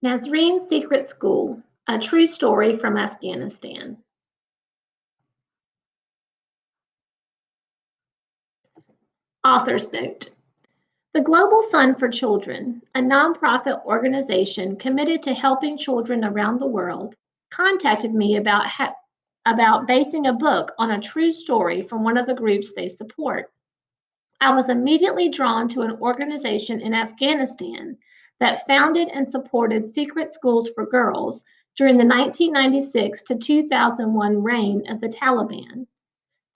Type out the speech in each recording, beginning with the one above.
Nasreen's Secret School, a true story from Afghanistan. Author's note. The Global Fund for Children, a nonprofit organization committed to helping children around the world, contacted me about basing a book on a true story from one of the groups they support. I was immediately drawn to an organization in Afghanistan that founded and supported secret schools for girls during the 1996 to 2001 reign of the Taliban.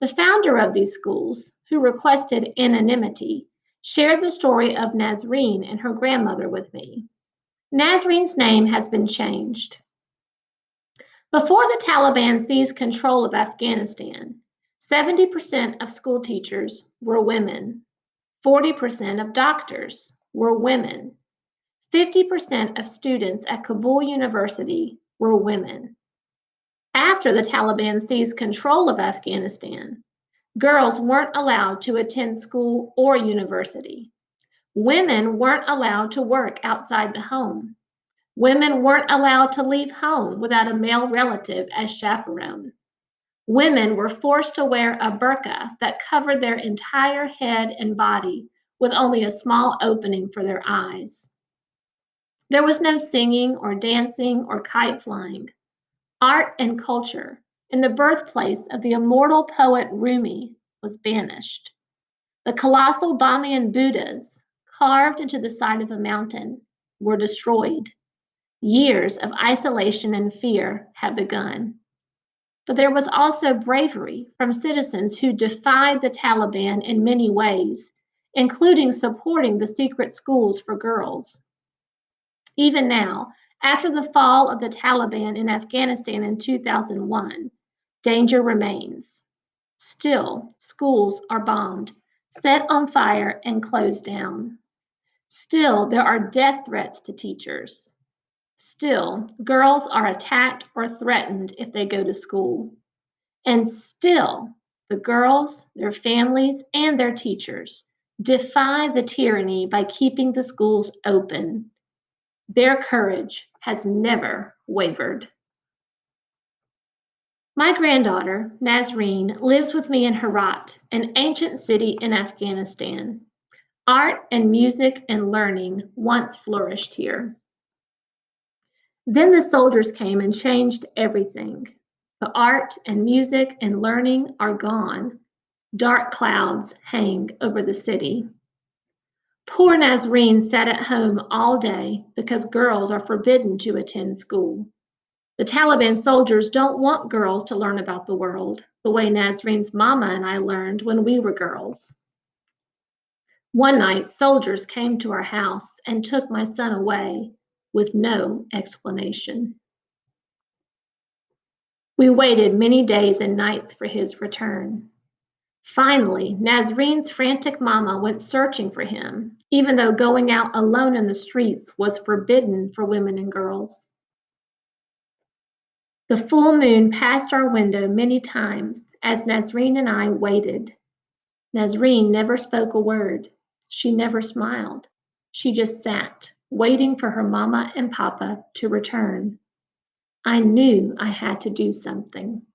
The founder of these schools, who requested anonymity, shared the story of Nasreen and her grandmother with me. Nasreen's name has been changed. Before the Taliban seized control of Afghanistan, 70% of school teachers were women, 40% of doctors were women, 50% of students at Kabul University were women. After the Taliban seized control of Afghanistan, girls weren't allowed to attend school or university. Women weren't allowed to work outside the home. Women weren't allowed to leave home without a male relative as chaperone. Women were forced to wear a burqa that covered their entire head and body with only a small opening for their eyes. There was no singing or dancing or kite flying. Art and culture, in the birthplace of the immortal poet Rumi, was banished. The colossal Bamiyan Buddhas, carved into the side of a mountain, were destroyed. Years of isolation and fear had begun. But there was also bravery from citizens who defied the Taliban in many ways, including supporting the secret schools for girls. Even now, after the fall of the Taliban in Afghanistan in 2001, danger remains. Still, schools are bombed, set on fire, and closed down. Still, there are death threats to teachers. Still, girls are attacked or threatened if they go to school. And still, the girls, their families, and their teachers defy the tyranny by keeping the schools open. Their courage has never wavered. My granddaughter, Nasreen, lives with me in Herat, an ancient city in Afghanistan. Art and music and learning once flourished here. Then the soldiers came and changed everything. The art and music and learning are gone. Dark clouds hang over the city. Poor Nasreen sat at home all day because girls are forbidden to attend school. The Taliban soldiers don't want girls to learn about the world the way Nasreen's mama and I learned when we were girls. One night, soldiers came to our house and took my son away with no explanation. We waited many days and nights for his return. Finally, Nasreen's frantic mama went searching for him, even though going out alone in the streets was forbidden for women and girls. The full moon passed our window many times as Nasreen and I waited. Nasreen never spoke a word. She never smiled. She just sat, waiting for her mama and papa to return. I knew I had to do something.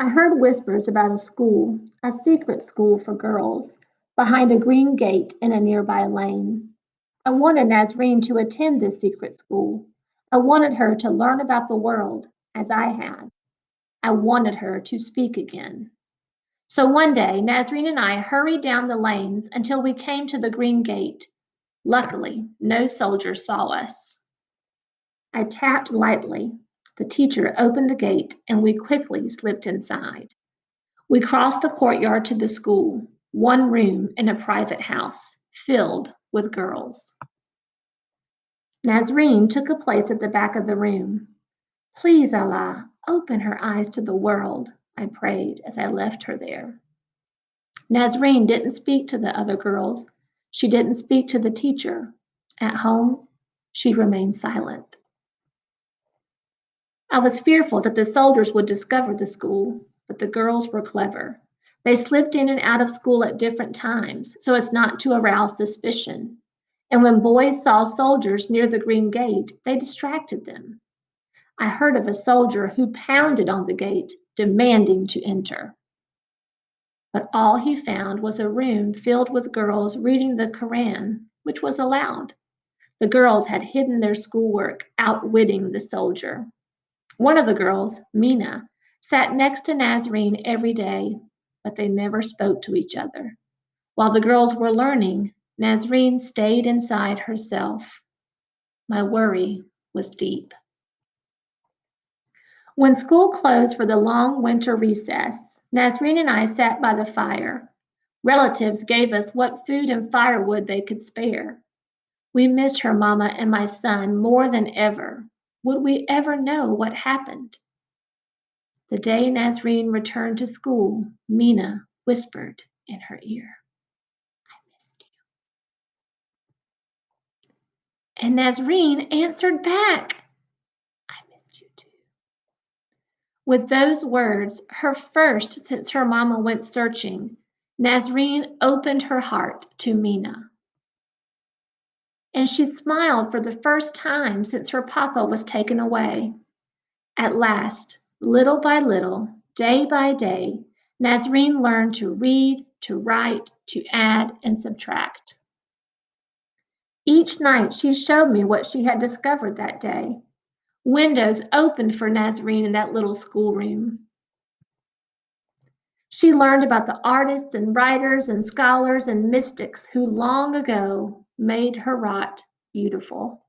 I heard whispers about a school, a secret school for girls, behind a green gate in a nearby lane. I wanted Nasreen to attend this secret school. I wanted her to learn about the world as I had. I wanted her to speak again. So one day, Nasreen and I hurried down the lanes until we came to the green gate. Luckily, no soldier saw us. I tapped lightly. The teacher opened the gate and we quickly slipped inside. We crossed the courtyard to the school, one room in a private house, filled with girls. Nasreen took a place at the back of the room. Please, Allah, open her eyes to the world, I prayed as I left her there. Nasreen didn't speak to the other girls. She didn't speak to the teacher. At home, she remained silent. I was fearful that the soldiers would discover the school, but the girls were clever. They slipped in and out of school at different times so as not to arouse suspicion. And when boys saw soldiers near the green gate, they distracted them. I heard of a soldier who pounded on the gate, demanding to enter. But all he found was a room filled with girls reading the Koran, which was allowed. The girls had hidden their schoolwork, outwitting the soldier. One of the girls, Mina, sat next to Nasreen every day, but they never spoke to each other. While the girls were learning, Nasreen stayed inside herself. My worry was deep. When school closed for the long winter recess, Nasreen and I sat by the fire. Relatives gave us what food and firewood they could spare. We missed her mama and my son more than ever. Would we ever know what happened? The day Nasreen returned to school, Mina whispered in her ear, "I missed you." And Nasreen answered back, "I missed you too." With those words, her first since her mama went searching, Nasreen opened her heart to Mina. And she smiled for the first time since her papa was taken away. At last, little by little, day by day, Nasreen learned to read, to write, to add, and subtract. Each night she showed me what she had discovered that day. Windows opened for Nasreen in that little schoolroom. She learned about the artists and writers and scholars and mystics who long ago made Herat beautiful.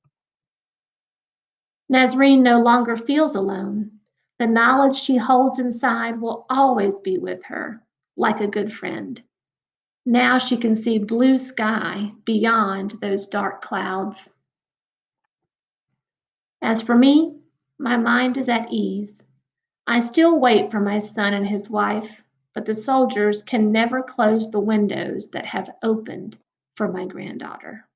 Nasreen no longer feels alone. The knowledge she holds inside will always be with her, like a good friend. Now she can see blue sky beyond those dark clouds. As for me, my mind is at ease. I still wait for my son and his wife, but the soldiers can never close the windows that have opened for my granddaughter.